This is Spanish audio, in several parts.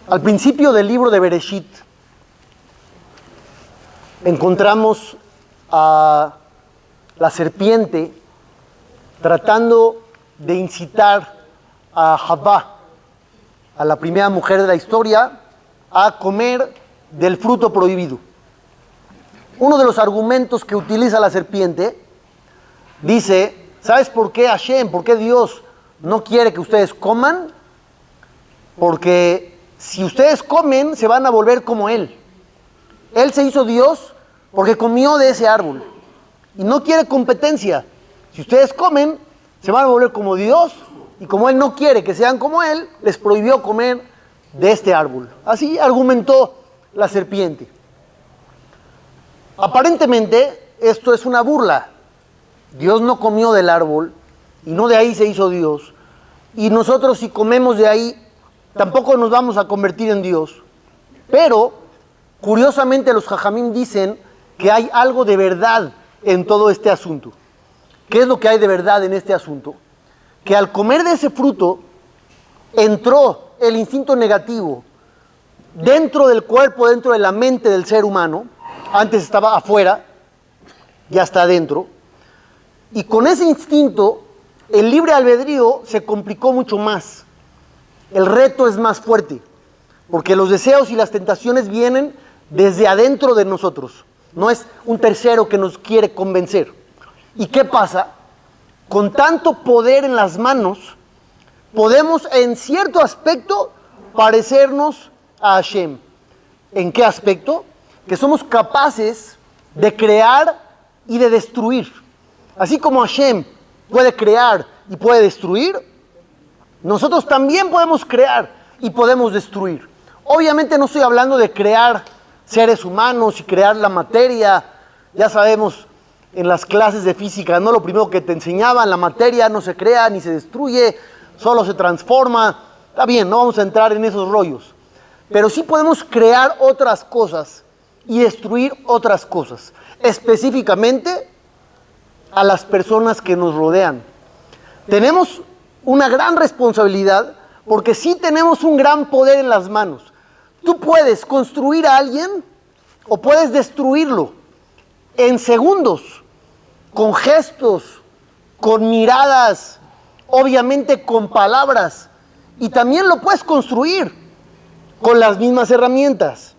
Al principio del libro de Bereshit encontramos a la serpiente tratando de incitar a Javá, a la primera mujer de la historia, a comer del fruto prohibido. Uno de los argumentos que utiliza la serpiente dice: ¿sabes por qué Hashem, por qué Dios no quiere que ustedes coman? Porque si ustedes comen, se van a volver como Él. Él se hizo Dios porque comió de ese árbol y no quiere competencia. Si ustedes comen, se van a volver como Dios, y como Él no quiere que sean como Él, les prohibió comer de este árbol. Así argumentó la serpiente. Aparentemente, esto es una burla. Dios no comió del árbol y no de ahí se hizo Dios. Y nosotros, si comemos de ahí, tampoco nos vamos a convertir en Dios. Pero, curiosamente, los jajamim dicen que hay algo de verdad en todo este asunto. ¿Qué es lo que hay de verdad en este asunto? Que al comer de ese fruto, entró el instinto negativo dentro del cuerpo, dentro de la mente del ser humano. Antes estaba afuera, ya está adentro. Y con ese instinto, el libre albedrío se complicó mucho más. El reto es más fuerte, porque los deseos y las tentaciones vienen desde adentro de nosotros. No es un tercero que nos quiere convencer. ¿Y qué pasa? Con tanto poder en las manos, podemos en cierto aspecto parecernos a Hashem. ¿En qué aspecto? Que somos capaces de crear y de destruir. Así como Hashem puede crear y puede destruir, nosotros también podemos crear y podemos destruir. Obviamente no estoy hablando de crear seres humanos y crear la materia. Ya sabemos en las clases de física, ¿no? Lo primero que te enseñaban, la materia no se crea ni se destruye, solo se transforma. Está bien, no vamos a entrar en esos rollos. Pero sí podemos crear otras cosas y destruir otras cosas. Específicamente a las personas que nos rodean. Tenemos una gran responsabilidad porque sí tenemos un gran poder en las manos. Tú puedes construir a alguien o puedes destruirlo en segundos, con gestos, con miradas, obviamente con palabras. Y también lo puedes construir con las mismas herramientas.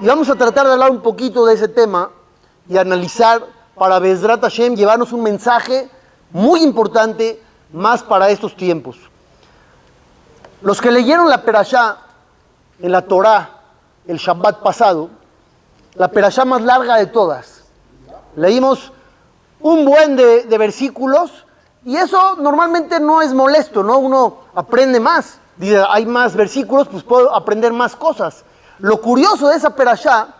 Y vamos a tratar de hablar un poquito de ese tema y analizar para Bezrat Hashem, llevarnos un mensaje muy importante más para estos tiempos. Los que leyeron la Perashá en la Torá el Shabbat pasado, la Perashá más larga de todas, leímos un buen de versículos y eso normalmente no es molesto, ¿no? Uno aprende más, dice, hay más versículos, pues puedo aprender más cosas. Lo curioso de esa Perashá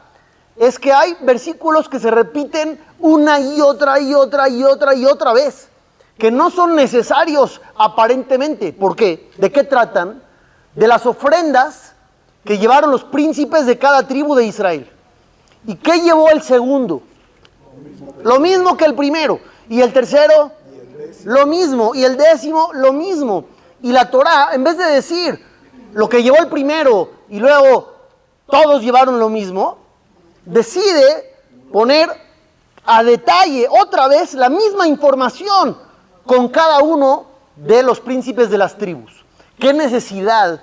es que hay versículos que se repiten una y otra y otra y otra y otra vez, que no son necesarios aparentemente. ¿Por qué? ¿De qué tratan? De las ofrendas que llevaron los príncipes de cada tribu de Israel. ¿Y qué llevó el segundo? Lo mismo que el primero. ¿Y el tercero? Lo mismo. ¿Y el décimo? Lo mismo. Y la Torá, en vez de decir lo que llevó el primero y luego todos llevaron lo mismo, decide poner a detalle otra vez la misma información con cada uno de los príncipes de las tribus. ¿Qué necesidad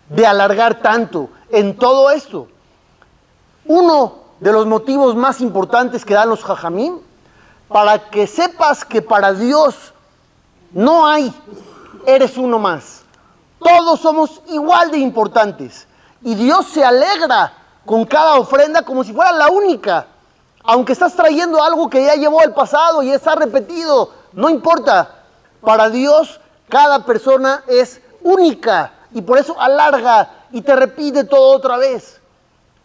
de alargar tanto en todo esto? Uno de los motivos más importantes que dan los jajamim, para que sepas que para Dios no hay eres uno más. Todos somos igual de importantes. Y Dios se alegra con cada ofrenda como si fuera la única. Aunque estás trayendo algo que ya llevó el pasado y está repetido, no importa. Para Dios cada persona es única y por eso alarga y te repite todo otra vez.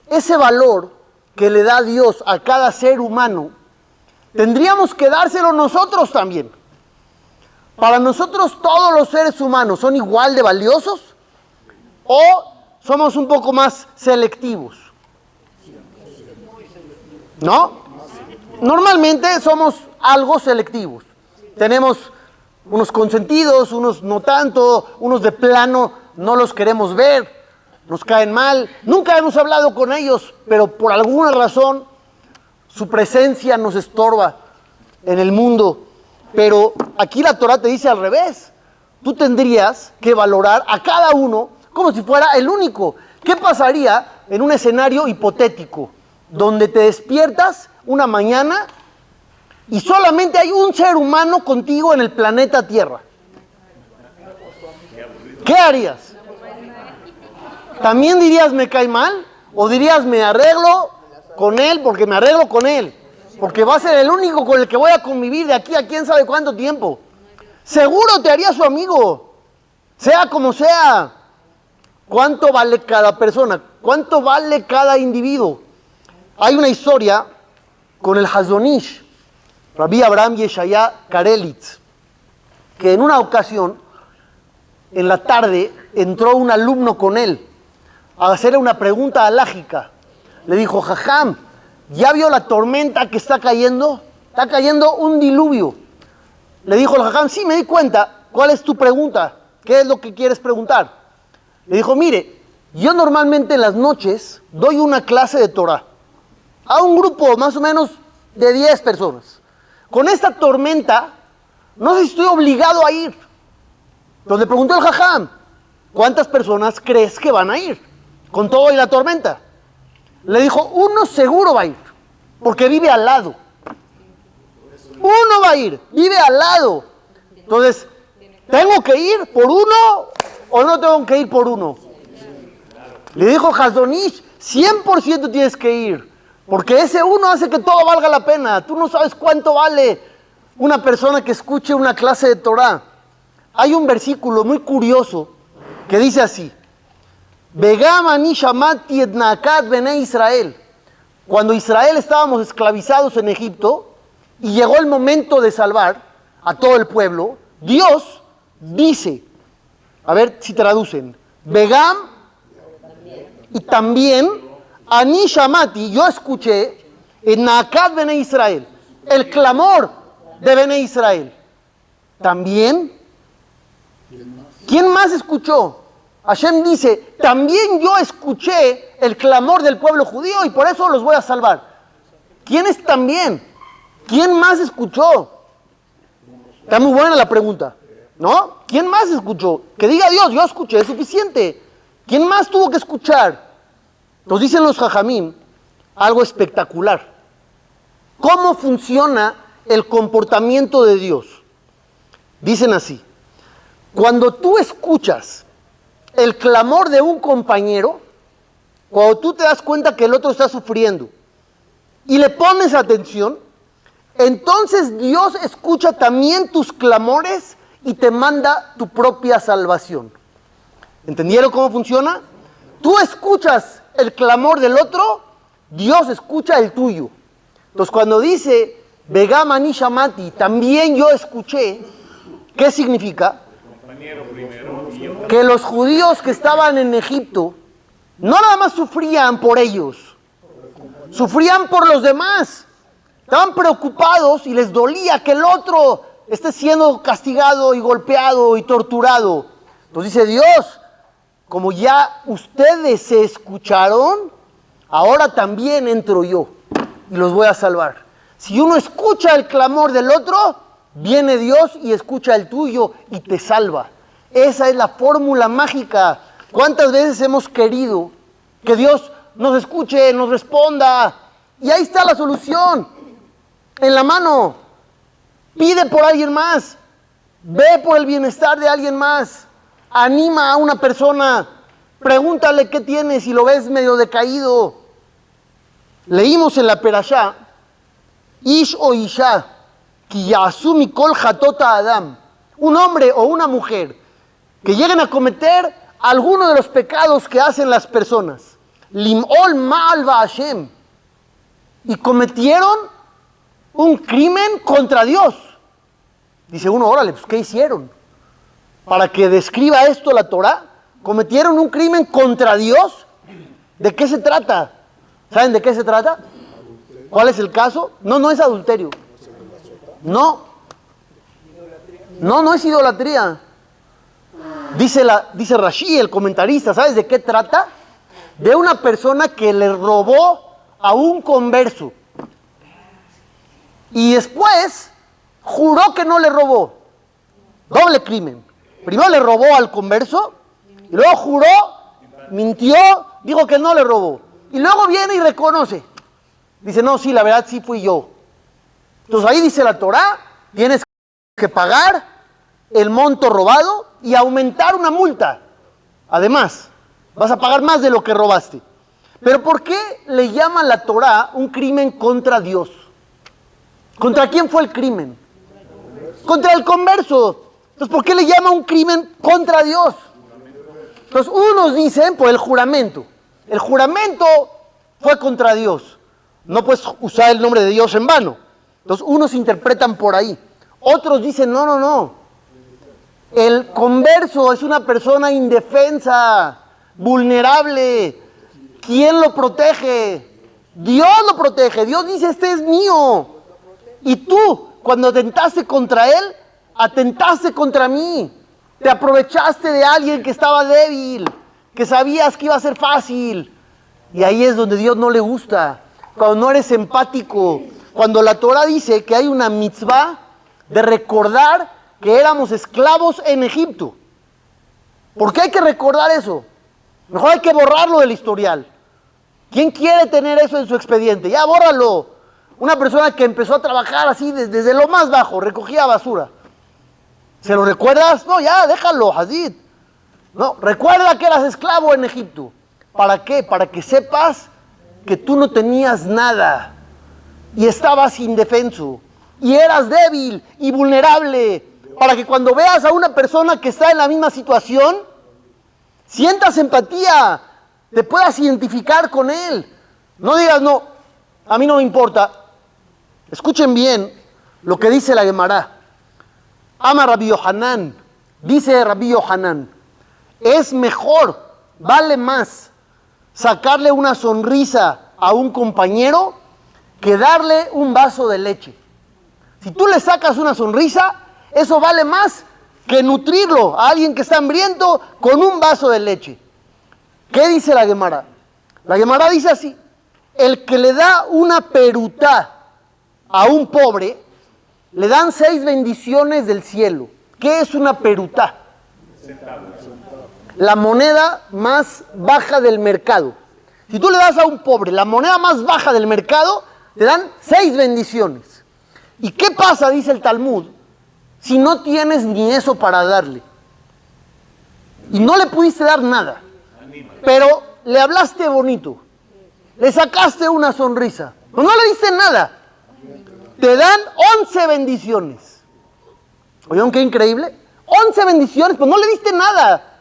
Ese valor que le da Dios a cada ser humano, tendríamos que dárselo nosotros también. Para nosotros todos los seres humanos son igual de valiosos o somos un poco más selectivos. ¿No? Normalmente somos algo selectivos. Tenemos unos consentidos, unos no tanto, unos de plano no los queremos ver. nos caen mal, nunca hemos hablado con ellos, pero por alguna razón su presencia nos estorba en el mundo. Pero aquí la Torah te dice al revés. Tú tendrías que valorar a cada uno como si fuera el único. ¿Qué pasaría en un escenario hipotético donde te despiertas una mañana y solamente hay un ser humano contigo en el planeta Tierra? ¿Qué harías? ¿También dirías me cae mal? ¿O dirías me arreglo con él porque me arreglo con él? Porque va a ser el único con el que voy a convivir de aquí a quién sabe cuánto tiempo. Seguro te haría su amigo, sea como sea. ¿Cuánto vale cada persona? ¿Cuánto vale cada individuo? Hay una historia con el Hazon Ish, Rabbi Abraham Yeshaya Karelitz, que en una ocasión, en la tarde, entró un alumno con él a hacerle una pregunta alágica. Le dijo, Jajam, ¿ya vio la tormenta que está cayendo? Está cayendo un diluvio. Le dijo el Jajam, sí, me di cuenta. ¿Cuál es tu pregunta? ¿Qué es lo que quieres preguntar? Le dijo, mire, yo normalmente en las noches doy una clase de Torah a un grupo más o menos de 10 personas. Con esta tormenta, no sé si estoy obligado a ir. Entonces le preguntó el Jajam, ¿cuántas personas crees que van a ir con todo y la tormenta? Le dijo, uno seguro va a ir, porque vive al lado. Uno va a ir, vive al lado. Entonces, ¿tengo que ir por uno o no tengo que ir por uno? Le dijo Hazon Ish, 100% tienes que ir, porque ese uno hace que todo valga la pena. Tú no sabes cuánto vale una persona que escuche una clase de Torah. Hay un versículo muy curioso que dice así, Begam ani shamati et naakat bnei Israel. Cuando Israel estábamos esclavizados en Egipto y llegó el momento de salvar a todo el pueblo, Dios dice, a ver si traducen, Begam y también ani shamati, yo escuché en naakat bnei Israel, el clamor de bnei Israel. También, ¿quién más escuchó? Hashem dice, también yo escuché el clamor del pueblo judío y por eso los voy a salvar. ¿Quién es también? ¿Quién más escuchó? Está muy buena la pregunta, ¿no? ¿Quién más escuchó? Que diga Dios, yo escuché, es suficiente. ¿Quién más tuvo que escuchar? Nos dicen los jajamim algo espectacular. ¿Cómo funciona el comportamiento de Dios? Dicen así, cuando tú escuchas el clamor de un compañero, cuando tú te das cuenta que el otro está sufriendo y le pones atención, entonces Dios escucha también tus clamores y te manda tu propia salvación. ¿Entendieron cómo funciona? Tú escuchas el clamor del otro, Dios escucha el tuyo. Entonces cuando dice, Begam ani shamati, también yo escuché, ¿qué significa? Que los judíos que estaban en Egipto no nada más sufrían por ellos, sufrían por los demás. Estaban preocupados y les dolía que el otro esté siendo castigado y golpeado y torturado. Entonces dice Dios, como ya ustedes se escucharon, ahora también entro yo y los voy a salvar. Si uno escucha el clamor del otro, viene Dios y escucha el tuyo y te salva. Esa es la fórmula mágica. ¿Cuántas veces hemos querido que Dios nos escuche, nos responda? Y ahí está la solución, en la mano. Pide por alguien más, ve por el bienestar de alguien más, anima a una persona, pregúntale qué tiene si lo ves medio decaído. Leímos en la Perashá, Ish o Isha, Ki yasu mikol hatota Adam, un hombre o una mujer que lleguen a cometer alguno de los pecados que hacen las personas, lim'ol ma'al Hashem, y cometieron un crimen contra Dios. Dice uno, órale, pues ¿qué hicieron? Para que describa esto la Torah, cometieron un crimen contra Dios. ¿De qué se trata? ¿Saben de qué se trata? ¿Cuál es el caso? No es adulterio. No es idolatría. Dice Rashi, el comentarista, ¿sabes de qué trata? De una persona que le robó a un converso. Y después juró que no le robó. Doble crimen. Primero le robó al converso, y luego juró, mintió, dijo que no le robó. Y luego viene y reconoce. Dice, no, sí, la verdad sí fui yo. Entonces ahí dice la Torá, tienes que pagar el monto robado y aumentar una multa. Además, vas a pagar más de lo que robaste. Pero ¿por qué le llama la Torá un crimen contra Dios? ¿Contra quién fue el crimen? Contra el converso. Entonces, ¿por qué le llama un crimen contra Dios? Entonces, unos dicen por el juramento. El juramento fue contra Dios. No puedes usar el nombre de Dios en vano. Entonces, unos interpretan por ahí. Otros dicen, no. El converso es una persona indefensa, vulnerable. ¿Quién lo protege? Dios lo protege. Dios dice, este es mío. Y tú, cuando atentaste contra él, atentaste contra mí. Te aprovechaste de alguien que estaba débil, que sabías que iba a ser fácil. Y ahí es donde Dios no le gusta. Cuando no eres empático. Cuando la Torah dice que hay una mitzvah de recordar que éramos esclavos en Egipto. ¿Por qué hay que recordar eso? Mejor hay que borrarlo del historial. ¿Quién quiere tener eso en su expediente? Ya, bórralo. Una persona que empezó a trabajar así desde lo más bajo, recogía basura. ¿Se lo recuerdas? No, ya, déjalo, Hazid. No, recuerda que eras esclavo en Egipto. ¿Para qué? Para que sepas que tú no tenías nada y estabas indefenso y eras débil y vulnerable. Para que cuando veas a una persona que está en la misma situación, sientas empatía, te puedas identificar con él. No digas, no, a mí no me importa. Escuchen bien lo que dice la Gemara. Ama Rabbi Yohanan, dice Rabbi Yohanan, es mejor, vale más sacarle una sonrisa a un compañero que darle un vaso de leche. Si tú le sacas una sonrisa, eso vale más que nutrirlo a alguien que está hambriento con un vaso de leche. ¿Qué dice la Gemara? La Gemara dice así, el que le da una perutá a un pobre, le dan 6 bendiciones del cielo. ¿Qué es una perutá? La moneda más baja del mercado. Si tú le das a un pobre la moneda más baja del mercado, te dan 6 bendiciones. ¿Y qué pasa, dice el Talmud, si no tienes ni eso para darle? Y no le pudiste dar nada, pero le hablaste bonito, le sacaste una sonrisa, pero no le diste nada. Te dan 11 bendiciones. ¿Oyeron qué increíble? 11 bendiciones, pues no le diste nada.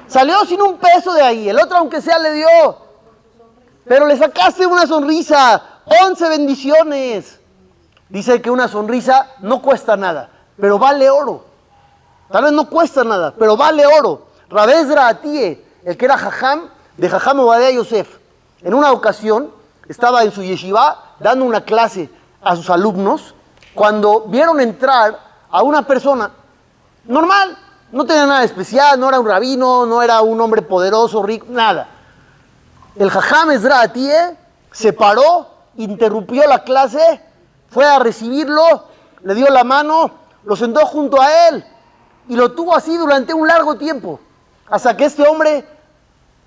Salió sin un peso de ahí, el otro aunque sea le dio. Pero le sacaste una sonrisa, 11 bendiciones. Dice que una sonrisa no cuesta nada, pero vale oro. Tal vez no cuesta nada, pero vale oro. Rabbi Ezra Atie, el que era Jajam, de Jajam Ovadia Yosef, en una ocasión estaba en su yeshiva dando una clase a sus alumnos, cuando vieron entrar a una persona normal, no tenía nada especial, no era un rabino, no era un hombre poderoso, rico, nada. El Jajam Ezra Atie se paró, interrumpió la clase, fue a recibirlo, le dio la mano, lo sentó junto a él y lo tuvo así durante un largo tiempo, hasta que este hombre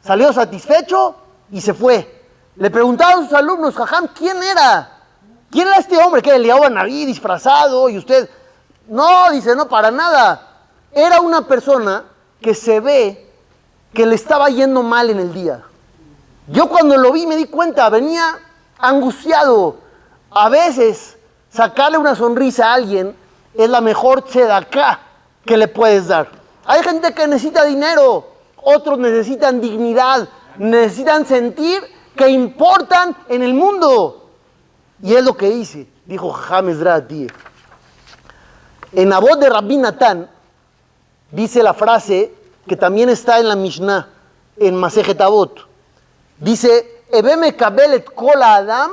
salió satisfecho y se fue. Le preguntaron a sus alumnos, Jajam, ¿quién era? ¿Quién era este hombre? ¿Qué? ¿Le iban a ir disfrazado? Y usted, no, dice, no, para nada. Era una persona que se ve que le estaba yendo mal en el día. Yo cuando lo vi me di cuenta, venía angustiado. A veces sacarle una sonrisa a alguien es la mejor tzedaká que le puedes dar. Hay gente que necesita dinero, otros necesitan dignidad, necesitan sentir que importan en el mundo. Y es lo que hice, dijo Jajam Ezra Atie. En Avot de Rabbi Natán dice la frase que también está en la Mishnah, en Masejet Avot. Dice, Ebe mekabel et kol Adam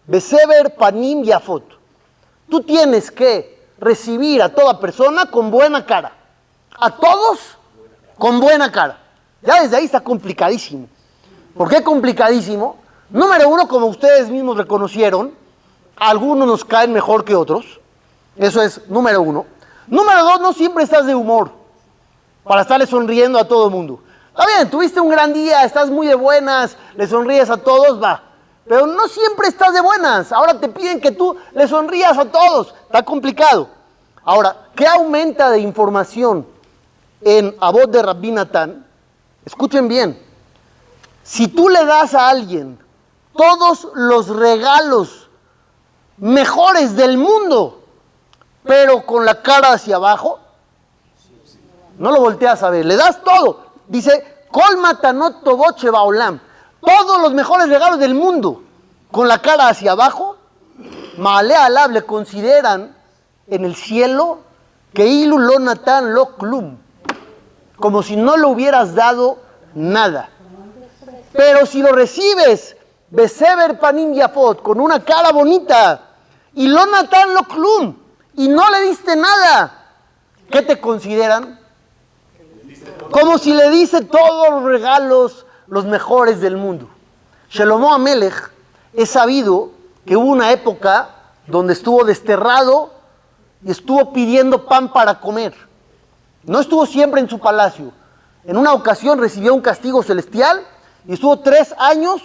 beseber panim yafot. Tú tienes que recibir a toda persona con buena cara. A todos con buena cara. Ya desde ahí está complicadísimo. ¿Por qué complicadísimo? Número uno, como ustedes mismos reconocieron, algunos nos caen mejor que otros. Eso es número uno. Número dos, no siempre estás de humor para estarle sonriendo a todo el mundo. Está bien, tuviste un gran día, estás muy de buenas, le sonríes a todos, va. Pero no siempre estás de buenas. Ahora te piden que tú le sonrías a todos. Está complicado. Ahora, ¿qué aumenta de información en Avot de Rabbi Natán? Escuchen bien. Si tú le das a alguien todos los regalos mejores del mundo, pero con la cara hacia abajo, no lo volteas a ver, le das todo. Dice, Kol matanot tovot shebaolam, todos los mejores regalos del mundo, con la cara hacia abajo, Ma'ale alab, le consideran en el cielo que ilu lo natan lo klum, como si no le hubieras dado nada. Pero si lo recibes, beseber panim yafot, con una cara bonita, y lo natan lo klum, y no le diste nada, ¿qué te consideran? Como si le dice todos los regalos, los mejores del mundo. Shelomo Amelech, es sabido que hubo una época donde estuvo desterrado y estuvo pidiendo pan para comer. No estuvo siempre en su palacio. En una ocasión recibió un castigo celestial y estuvo 3 años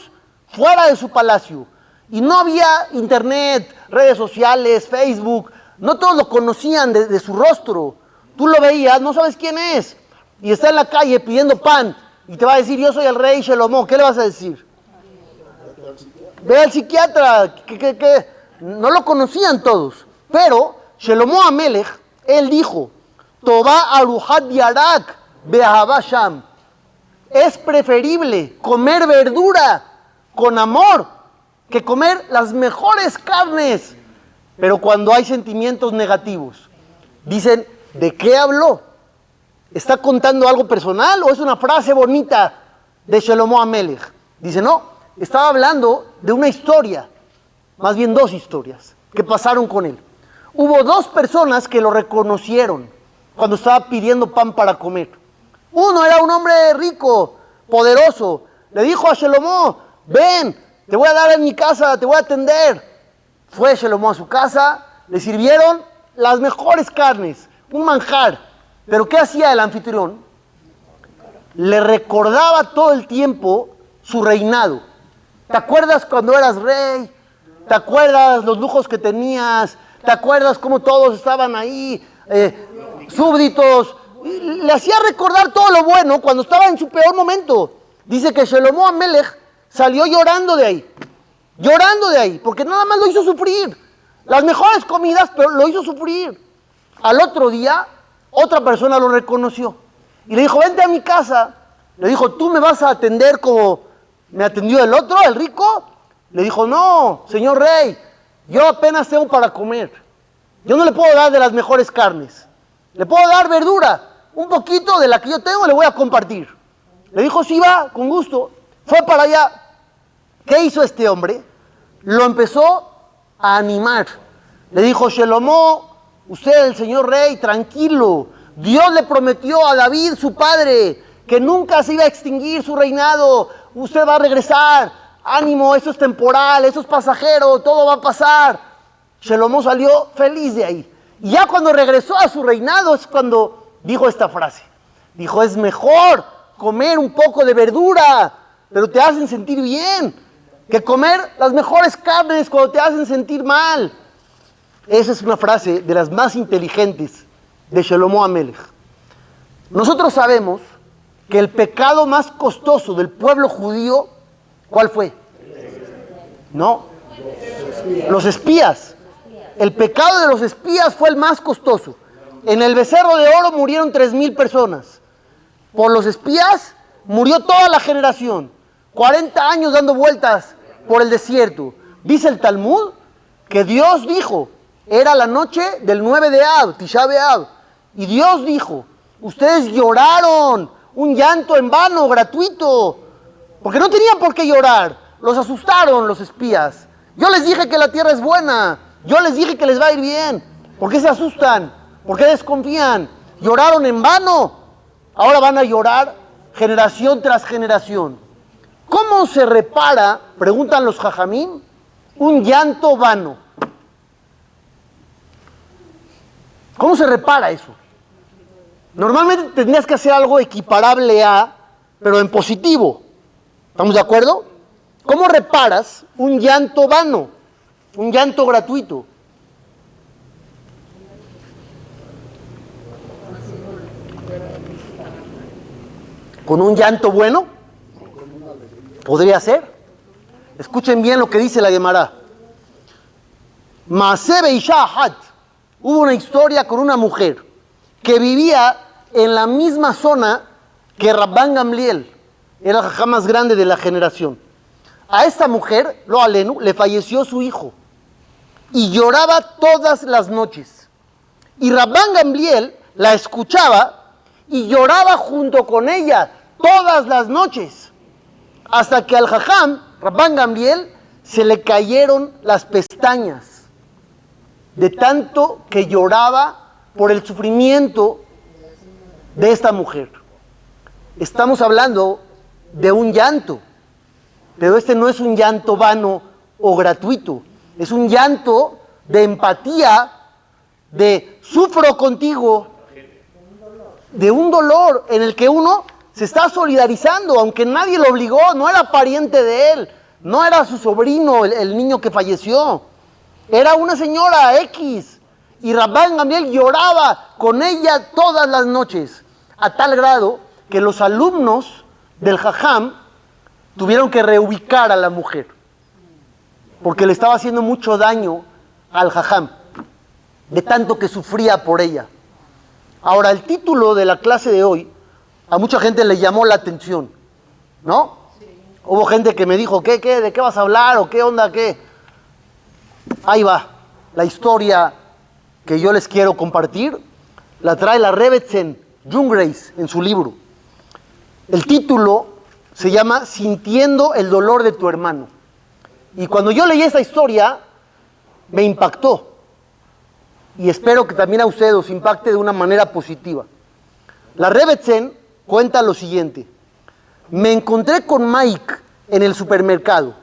fuera de su palacio. Y no había internet, redes sociales, Facebook. No todos lo conocían de su rostro. Tú lo veías, no sabes quién es. Y está en la calle pidiendo pan. Y te va a decir, yo soy el rey Shelomo. ¿Qué le vas a decir? Ve al psiquiatra. Que no lo conocían todos. Pero Shelomo Amelech, él dijo, Toba aruhat yarak be'ahava sham. Es preferible comer verdura con amor que comer las mejores carnes. Pero cuando hay sentimientos negativos, dicen, ¿de qué habló? ¿Está contando algo personal o es una frase bonita de Shelomo Amelech? Dice, no, estaba hablando de una historia, más bien 2 historias que pasaron con él. Hubo 2 personas que lo reconocieron cuando estaba pidiendo pan para comer. Uno era un hombre rico, poderoso. Le dijo a Shelomo, ven, te voy a dar en mi casa, te voy a atender. Fue Shelomo a su casa, le sirvieron las mejores carnes, un manjar. Pero ¿qué hacía el anfitrión? Le recordaba todo el tiempo su reinado. ¿Te acuerdas cuando eras rey? ¿Te acuerdas los lujos que tenías? ¿Te acuerdas cómo todos estaban ahí? Súbditos. Le hacía recordar todo lo bueno cuando estaba en su peor momento. Dice que Shelomo Amelech salió llorando de ahí, porque nada más lo hizo sufrir. Las mejores comidas, pero lo hizo sufrir. Al otro día, otra persona lo reconoció y le dijo, vente a mi casa. Le dijo, ¿tú me vas a atender como me atendió el otro, el rico? Le dijo, no, señor rey, yo apenas tengo para comer. Yo no le puedo dar de las mejores carnes. Le puedo dar verdura, un poquito de la que yo tengo le voy a compartir. Le dijo, sí va, con gusto. Fue para allá. ¿Qué hizo este hombre? Lo empezó a animar. Le dijo, Shelomo, usted, el señor rey, tranquilo. Dios le prometió a David, su padre, que nunca se iba a extinguir su reinado. Usted va a regresar. Ánimo, eso es temporal, eso es pasajero, todo va a pasar. Shelomo salió feliz de ahí. Y ya cuando regresó a su reinado es cuando dijo esta frase. Dijo, es mejor comer un poco de verdura, pero te hacen sentir bien, que comer las mejores carnes cuando te hacen sentir mal. Esa es una frase de las más inteligentes de Shelomo Amelech. Nosotros sabemos que el pecado más costoso del pueblo judío, ¿cuál fue? No, los espías. El pecado de los espías fue el más costoso. En el becerro de oro murieron 3,000 personas. Por los espías murió toda la generación. 40 años dando vueltas por el desierto. Dice el Talmud que Dios dijo, era la noche del 9 de Av, Tisha B'Av, y Dios dijo, ustedes lloraron, un llanto en vano, gratuito, porque no tenían por qué llorar, los asustaron los espías. Yo les dije que la tierra es buena, yo les dije que les va a ir bien. ¿Por qué se asustan? ¿Por qué desconfían? Lloraron en vano. Ahora van a llorar generación tras generación. ¿Cómo se repara, preguntan los jajamín, un llanto vano? ¿Cómo se repara eso? Normalmente tendrías que hacer algo equiparable a, pero en positivo. ¿Estamos de acuerdo? ¿Cómo reparas un llanto vano? Un llanto gratuito. ¿Con un llanto bueno? Podría ser. Escuchen bien lo que dice la Gemara. Maaseh Isha Ahat. Hubo una historia con una mujer que vivía en la misma zona que Rabban Gamliel, era el jajam más grande de la generación. A esta mujer, lo alenu, le falleció su hijo y lloraba todas las noches. Y Rabban Gamliel la escuchaba y lloraba junto con ella todas las noches, hasta que al jajam, Rabban Gamliel, se le cayeron las pestañas de tanto que lloraba por el sufrimiento de esta mujer. Estamos hablando de un llanto, pero este no es un llanto vano o gratuito, es un llanto de empatía, de sufro contigo, de un dolor en el que uno se está solidarizando, aunque nadie lo obligó, no era pariente de él, no era su sobrino el niño que falleció, era una señora X, y Rabban Gamliel lloraba con ella todas las noches, a tal grado que los alumnos del jajam tuvieron que reubicar a la mujer, porque le estaba haciendo mucho daño al jajam, de tanto que sufría por ella. Ahora, el título de la clase de hoy, a mucha gente le llamó la atención, ¿no? Sí. Hubo gente que me dijo, ¿qué? ¿De qué vas a hablar? ¿O qué onda? ¿Qué? Ahí va, la historia que yo les quiero compartir, la trae la Rebbetzin Jungreis en su libro. El título se llama Sintiendo el dolor de tu hermano. Y cuando yo leí esa historia, me impactó. Y espero que también a ustedes os impacte de una manera positiva. La Rebbetzin cuenta lo siguiente. Me encontré con Mike en el supermercado.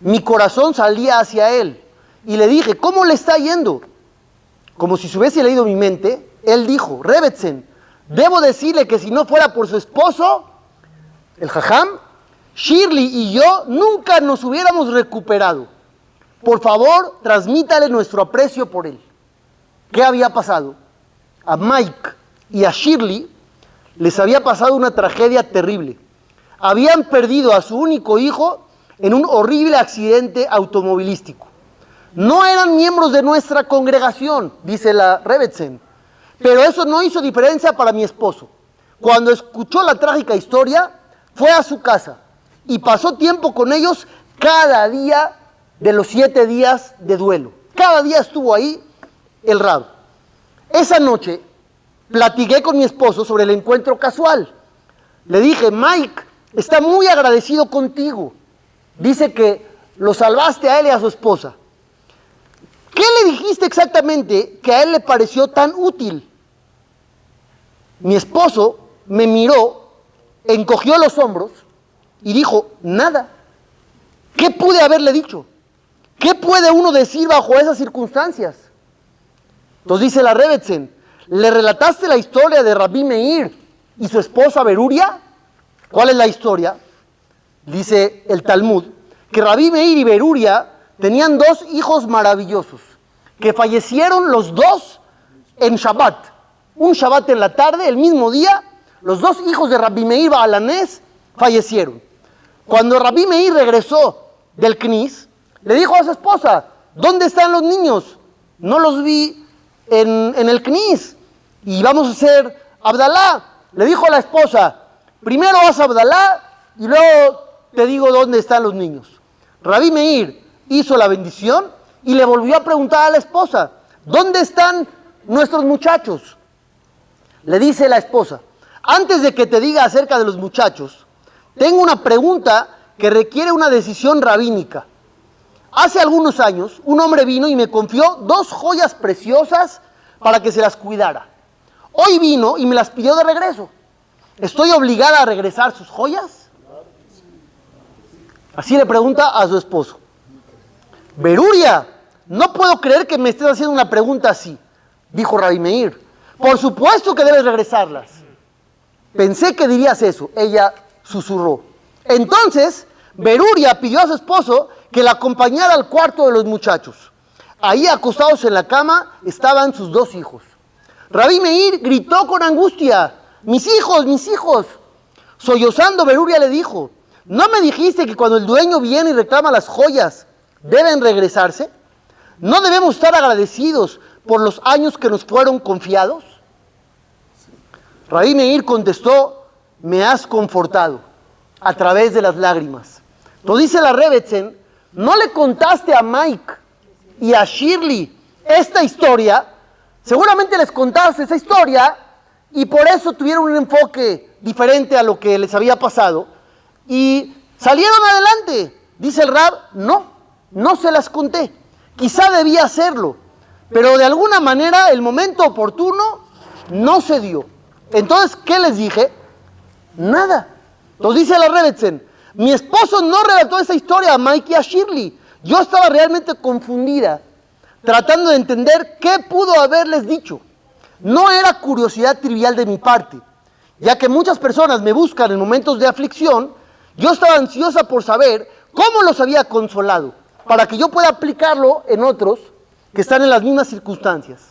Mi corazón salía hacia él. Y le dije, ¿cómo le está yendo? Como si se hubiese leído mi mente, él dijo, Rebbetzin, debo decirle que si no fuera por su esposo, el jajam, Shirley y yo nunca nos hubiéramos recuperado. Por favor, transmítale nuestro aprecio por él. ¿Qué había pasado? A Mike y a Shirley les había pasado una tragedia terrible. Habían perdido a su único hijo en un horrible accidente automovilístico. No eran miembros de nuestra congregación, dice la Rebbetzin, pero eso no hizo diferencia para mi esposo. Cuando escuchó la trágica historia, fue a su casa y pasó tiempo con ellos cada día de los 7 días de duelo. Cada día estuvo ahí el rab. Esa noche platiqué con mi esposo sobre el encuentro casual. Le dije, Mike está muy agradecido contigo. Dice que lo salvaste a él y a su esposa. ¿Qué le dijiste exactamente que a él le pareció tan útil? Mi esposo me miró, encogió los hombros y dijo, nada. ¿Qué pude haberle dicho? ¿Qué puede uno decir bajo esas circunstancias? Entonces dice la Rebbetzin, ¿le relataste la historia de Rabbi Meir y su esposa Beruria? ¿Cuál es la historia? Dice el Talmud, que Rabbi Meir y Beruria tenían 2 hijos maravillosos, que fallecieron los 2 en Shabbat. Un Shabbat en la tarde, el mismo día, los 2 hijos de Rabbi Meir Baalanés fallecieron. Cuando Rabbi Meir regresó del Knis, le dijo a su esposa, ¿dónde están los niños? No los vi en el Knis. Y vamos a hacer Abdalá. Le dijo a la esposa, primero vas a Abdalá y luego te digo dónde están los niños. Rabbi Meir hizo la bendición y le volvió a preguntar a la esposa, ¿dónde están nuestros muchachos? Le dice la esposa, antes de que te diga acerca de los muchachos, tengo una pregunta que requiere una decisión rabínica. Hace algunos años, un hombre vino y me confió 2 joyas preciosas para que se las cuidara. Hoy vino y me las pidió de regreso. ¿Estoy obligada a regresar sus joyas? Así le pregunta a su esposo. Beruria, no puedo creer que me estés haciendo una pregunta así, dijo Rabbi Meir. Por supuesto que debes regresarlas. Pensé que dirías eso, ella susurró. Entonces, Beruria pidió a su esposo que la acompañara al cuarto de los muchachos. Ahí, acostados en la cama, estaban sus 2 hijos. Rabbi Meir gritó con angustia, mis hijos. Sollozando, Beruria le dijo, ¿no me dijiste que cuando el dueño viene y reclama las joyas, deben regresarse? ¿No debemos estar agradecidos por los años que nos fueron confiados? Rabbi Meir contestó, me has confortado a través de las lágrimas. Entonces dice la Rebbetzin, ¿no le contaste a Mike y a Shirley esta historia? Seguramente les contaste esa historia y por eso tuvieron un enfoque diferente a lo que les había pasado y salieron adelante. Dice el Rab, no se las conté. Quizá debía hacerlo, pero de alguna manera el momento oportuno no se dio. Entonces, ¿qué les dije? Nada. Entonces dice la Rebbetzin, mi esposo no relató esa historia a Mike y a Shirley. Yo estaba realmente confundida, tratando de entender qué pudo haberles dicho. No era curiosidad trivial de mi parte, ya que muchas personas me buscan en momentos de aflicción. Yo estaba ansiosa por saber cómo los había consolado, para que yo pueda aplicarlo en otros que están en las mismas circunstancias.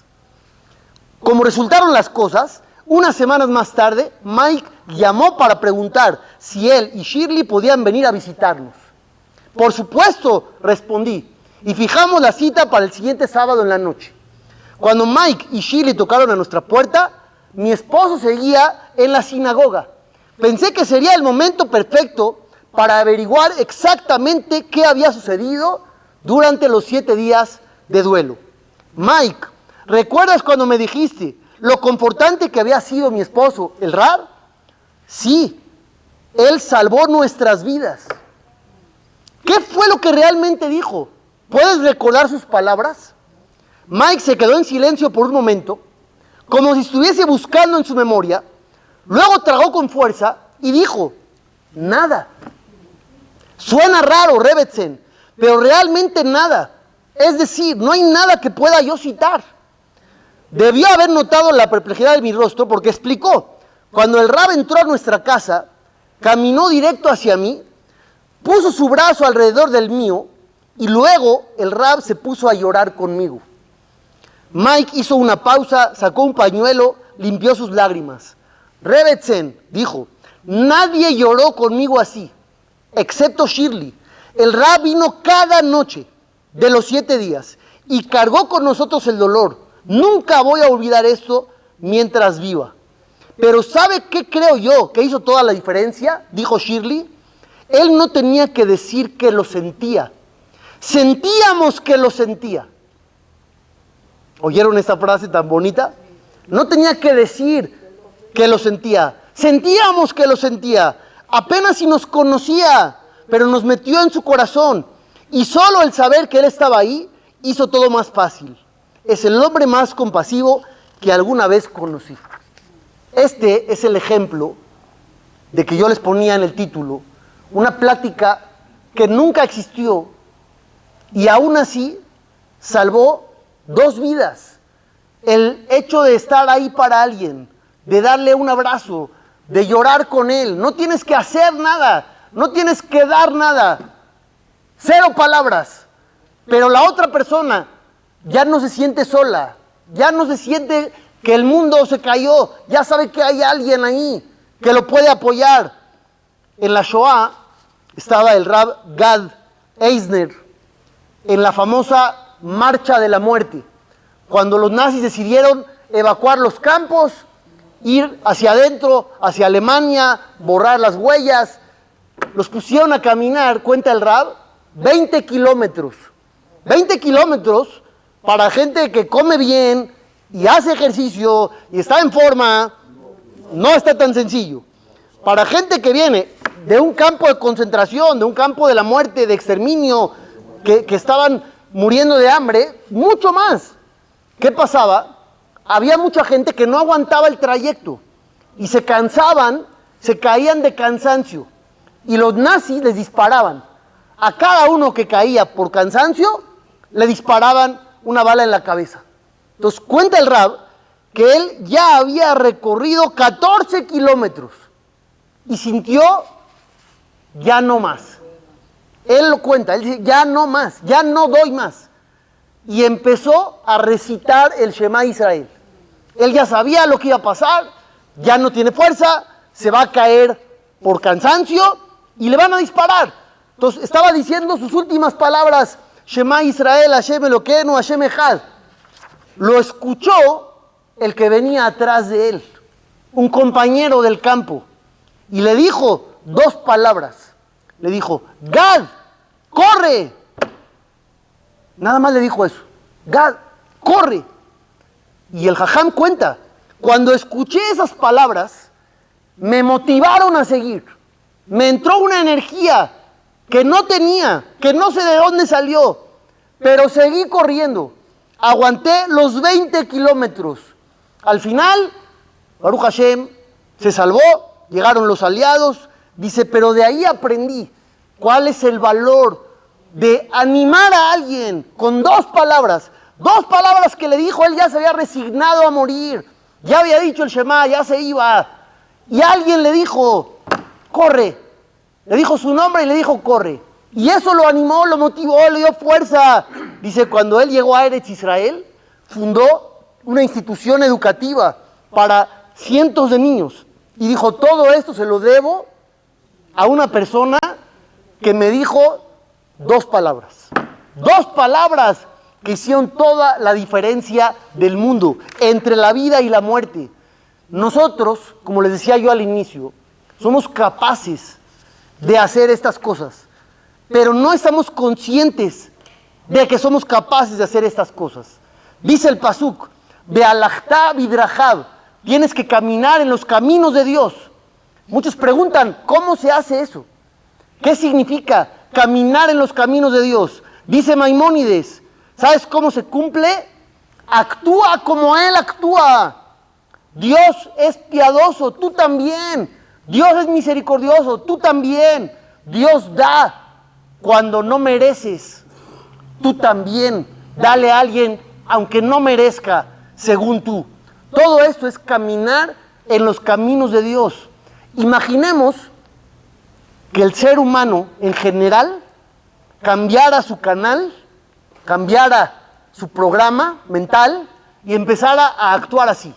Como resultaron las cosas, unas semanas más tarde, Mike llamó para preguntar si él y Shirley podían venir a visitarnos. Por supuesto, respondí, y fijamos la cita para el siguiente sábado en la noche. Cuando Mike y Shirley tocaron a nuestra puerta, mi esposo seguía en la sinagoga. Pensé que sería el momento perfecto para averiguar exactamente qué había sucedido durante los 7 días de duelo. Mike, ¿recuerdas cuando me dijiste lo confortante que había sido mi esposo, el Rab? Sí, él salvó nuestras vidas. ¿Qué fue lo que realmente dijo? ¿Puedes recordar sus palabras? Mike se quedó en silencio por un momento, como si estuviese buscando en su memoria. Luego tragó con fuerza y dijo, nada. Suena raro, Rebbetzin, pero realmente nada. Es decir, no hay nada que pueda yo citar. Debió haber notado la perplejidad de mi rostro porque explicó, cuando el Rab entró a nuestra casa, caminó directo hacia mí, puso su brazo alrededor del mío y luego el Rab se puso a llorar conmigo. Mike hizo una pausa, sacó un pañuelo, limpió sus lágrimas. Rebbetzin dijo, nadie lloró conmigo así, excepto Shirley. El Rab vino cada noche de los 7 días y cargó con nosotros el dolor. Nunca voy a olvidar esto mientras viva. Pero ¿sabe qué creo yo que hizo toda la diferencia? Dijo Shirley. Él no tenía que decir que lo sentía. Sentíamos que lo sentía. ¿Oyeron esta frase tan bonita? No tenía que decir que lo sentía. Sentíamos que lo sentía. Apenas si nos conocía, pero nos metió en su corazón. Y solo el saber que él estaba ahí hizo todo más fácil. Es el hombre más compasivo que alguna vez conocí. Este es el ejemplo de que yo les ponía en el título. Una plática que nunca existió y aún así salvó 2 vidas. El hecho de estar ahí para alguien, de darle un abrazo, de llorar con él. No tienes que hacer nada, no tienes que dar nada. 0 palabras. Pero la otra persona ya no se siente sola, ya no se siente que el mundo se cayó, ya sabe que hay alguien ahí que lo puede apoyar. En la Shoah estaba el Rab Gad Eisner en la famosa Marcha de la Muerte, cuando los nazis decidieron evacuar los campos, ir hacia adentro, hacia Alemania, borrar las huellas. Los pusieron a caminar, cuenta el Rab, 20 kilómetros. 20 kilómetros para gente que come bien y hace ejercicio y está en forma, no está tan sencillo. Para gente que viene de un campo de concentración, de un campo de la muerte, de exterminio, que estaban muriendo de hambre, mucho más. ¿Qué pasaba? Había mucha gente que no aguantaba el trayecto y se cansaban se caían de cansancio y los nazis les disparaban. A cada uno que caía por cansancio, le disparaban una bala en la cabeza. Entonces cuenta el Rab que él ya había recorrido 14 kilómetros y sintió ya no más. Él lo cuenta, él dice ya no más, ya no doy más. Y empezó a recitar el Shema Israel. Él ya sabía lo que iba a pasar, ya no tiene fuerza, se va a caer por cansancio y le van a disparar. Entonces estaba diciendo sus últimas palabras, Shema Israel, Hashem Elokeinu, Hashem Echad. Lo escuchó el que venía atrás de él, un compañero del campo, y le dijo 2 palabras. Le dijo, Gad, corre. Nada más le dijo eso, Gad, corre. Y el Jajam cuenta, cuando escuché esas palabras, me motivaron a seguir. Me entró una energía que no tenía, que no sé de dónde salió, pero seguí corriendo. Aguanté los 20 kilómetros. Al final, Baruch Hashem se salvó, llegaron los aliados. Dice, pero de ahí aprendí cuál es el valor de animar a alguien con 2 palabras. 2 palabras que le dijo, él ya se había resignado a morir. Ya había dicho el Shema, ya se iba. Y alguien le dijo, corre. Le dijo su nombre y le dijo, corre. Y eso lo animó, lo motivó, le dio fuerza. Dice, cuando él llegó a Eretz Israel, fundó una institución educativa para cientos de niños. Y dijo, todo esto se lo debo a una persona que me dijo 2 palabras. 2 palabras que hicieron toda la diferencia del mundo, entre la vida y la muerte. Nosotros, como les decía yo al inicio, somos capaces de hacer estas cosas, pero no estamos conscientes de que somos capaces de hacer estas cosas. Dice el Pasuk, Be'alachta bidrajab, tienes que caminar en los caminos de Dios. Muchos preguntan, ¿cómo se hace eso? ¿Qué significa caminar en los caminos de Dios? Dice Maimónides, ¿sabes cómo se cumple? Actúa como Él actúa. Dios es piadoso, tú también. Dios es misericordioso, tú también. Dios da cuando no mereces, tú también. Dale a alguien, aunque no merezca, según tú. Todo esto es caminar en los caminos de Dios. Imaginemos que el ser humano en general cambiara su canal, cambiara su programa mental y empezara a actuar así.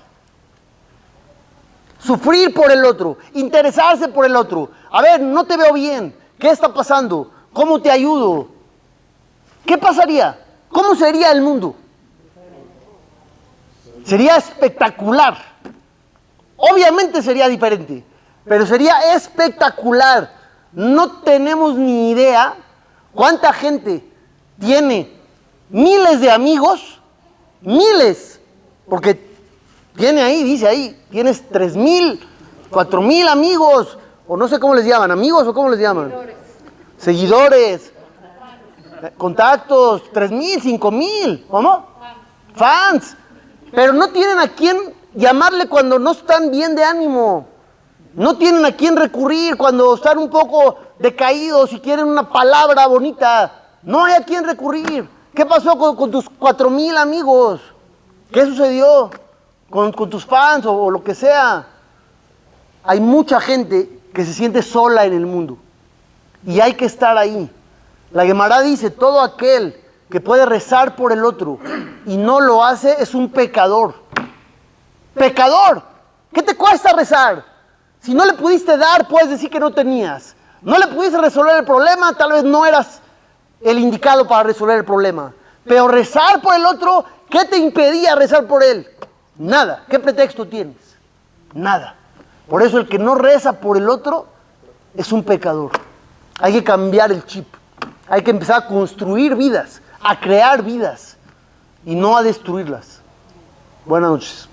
Sufrir por el otro, interesarse por el otro. A ver, no te veo bien. ¿Qué está pasando? ¿Cómo te ayudo? ¿Qué pasaría? ¿Cómo sería el mundo? Sería espectacular. Obviamente sería diferente, pero sería espectacular. No tenemos ni idea cuánta gente tiene miles de amigos, miles, porque tiene ahí, dice ahí, tienes 3,000, 4,000 amigos, o no sé cómo les llaman, amigos o cómo les llaman. Seguidores, contactos, 3,000, 5,000, ¿cómo? Fans, pero no tienen a quién llamarle cuando no están bien de ánimo. No tienen a quién recurrir cuando están un poco decaídos y quieren una palabra bonita. No hay a quién recurrir. ¿Qué pasó con tus 4,000 amigos? ¿Qué sucedió con tus fans o lo que sea? Hay mucha gente que se siente sola en el mundo y hay que estar ahí. La Gemara dice, todo aquel que puede rezar por el otro y no lo hace es un pecador. ¡Pecador! ¿Qué te cuesta rezar? Si no le pudiste dar, puedes decir que no tenías. No le pudiste resolver el problema, tal vez no eras el indicado para resolver el problema. Pero rezar por el otro, ¿qué te impedía rezar por él? Nada. ¿Qué pretexto tienes? Nada. Por eso el que no reza por el otro es un pecador. Hay que cambiar el chip. Hay que empezar a construir vidas, a crear vidas y no a destruirlas. Buenas noches.